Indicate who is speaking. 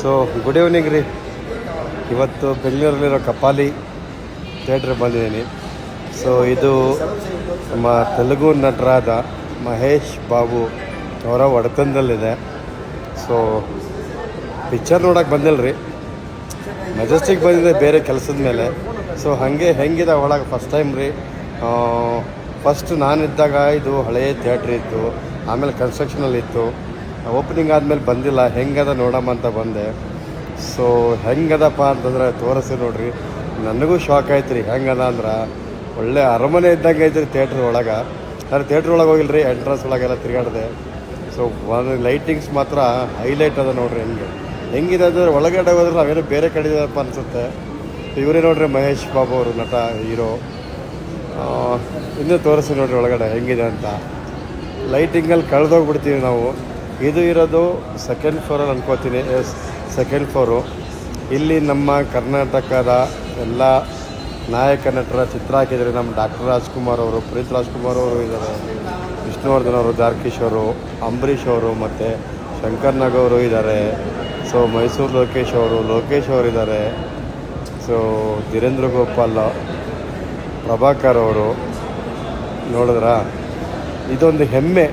Speaker 1: So good evening ರೀ. ಇವತ್ತು ಬೆಂಗಳೂರಲ್ಲಿರೋ ಕಪಾಲಿ ಥಿಯೇಟ್ರಿಗೆ ಬಂದಿದ್ದೀನಿ. ಸೊ ಇದು ನಮ್ಮ ತೆಲುಗು ನಟರಾದ ಮಹೇಶ್ ಬಾಬು ಅವರ ಒಡೆತನದಲ್ಲಿದೆ. ಸೊ ಪಿಕ್ಚರ್ ನೋಡೋಕೆ ಬಂದಿಲ್ಲ ರೀ, ಮೆಜೆಸ್ಟಿಕ್ ಬಂದಿದೆ ಬೇರೆ ಕೆಲಸದ ಮೇಲೆ. ಸೊ ಹಾಗೆ ಹೆಂಗಿದೆ ಒಳಗೆ ಫಸ್ಟ್ ಟೈಮ್ ರೀ. ಫಸ್ಟ್ ನಾನಿದ್ದಾಗ ಇದು ಹಳೆಯ ಥಿಯೇಟ್ರ್ ಇತ್ತು, ಆಮೇಲೆ ಕನ್ಸ್ಟ್ರಕ್ಷನಲ್ಲಿತ್ತು. ಓಪನಿಂಗ್ ಆದಮೇಲೆ ಬಂದಿಲ್ಲ, ಹೆಂಗದ ನೋಡಮ್ಮ ಅಂತ ಬಂದೆ. ಸೊ ಹೆಂಗದಪ್ಪ ಅಂತಂದ್ರೆ ತೋರಿಸಿ ನೋಡ್ರಿ. ನನಗೂ ಶಾಕ್ ಆಯ್ತು ರೀ. ಹೆಂಗದ ಅಂದ್ರೆ ಒಳ್ಳೆ ಅರಮನೆ ಇದ್ದಂಗೆ ಐತ್ರಿ ಥಿಯೇಟ್ರ್ ಒಳಗೆ. ನಾನು ಥಿಯೇಟ್ರ್ ಒಳಗೆ ಹೋಗಿಲ್ಲ ರೀ, ಎಂಟ್ರೆನ್ಸ್ ಒಳಗೆಲ್ಲ ತಿರುಗಾಡಿದೆ. ಸೊ ಒಂದು ಲೈಟಿಂಗ್ಸ್ ಮಾತ್ರ ಹೈಲೈಟ್ ಅದ ನೋಡ್ರಿ. ಹೆಂಗಿದೆ ಅಂದರೆ ಒಳಗಡೆ ಹೋದ್ರೆ ನಾವೇನೋ ಬೇರೆ ಕಡೆ ಇದಪ್ಪ ಅನಿಸುತ್ತೆ. ಇವರೇ ನೋಡ್ರಿ ಮಹೇಶ್ ಬಾಬು ಅವರು, ನಟ, ಹೀರೋ. ಇನ್ನೂ ತೋರಿಸಿ ನೋಡ್ರಿ ಒಳಗಡೆ ಹೆಂಗಿದೆ ಅಂತ. ಲೈಟಿಂಗಲ್ಲಿ ಕಳೆದೋಗ್ಬಿಡ್ತೀವಿ ನಾವು. ಇದು ಇರೋದು ಸೆಕೆಂಡ್ ಫ್ಲೋರಲ್ಲಿ ಅನ್ಕೋತೀನಿ. Second floor. ಇಲ್ಲಿ ನಮ್ಮ ಕರ್ನಾಟಕದ ಎಲ್ಲ ನಾಯಕ ನಟರ ಚಿತ್ರ ಹಾಕಿದರೆ ನಮ್ಮ ಡಾಕ್ಟರ್ ರಾಜ್ಕುಮಾರ್ ಅವರು, ಪುನೀತ್ ರಾಜ್ಕುಮಾರ್ ಅವರು ಇದ್ದಾರೆ, ವಿಷ್ಣುವರ್ಧನ್ ಅವರು, ದ್ವಾರಕೀಶ್ ಅವರು, ಅಂಬರೀಷ್ ಅವರು ಮತ್ತು ಶಂಕರ್ ನಾಗ್ ಅವರು ಇದ್ದಾರೆ. ಸೊ ಮೈಸೂರು ಲೋಕೇಶ್ ಅವರು ಇದ್ದಾರೆ. ಸೊ ಧೀರೇಂದ್ರ ಗೋಪಾಲ್, ಪ್ರಭಾಕರ್ ಅವರು ನೋಡಿದ್ರಾ. ಇದೊಂದು ಹೆಮ್ಮೆ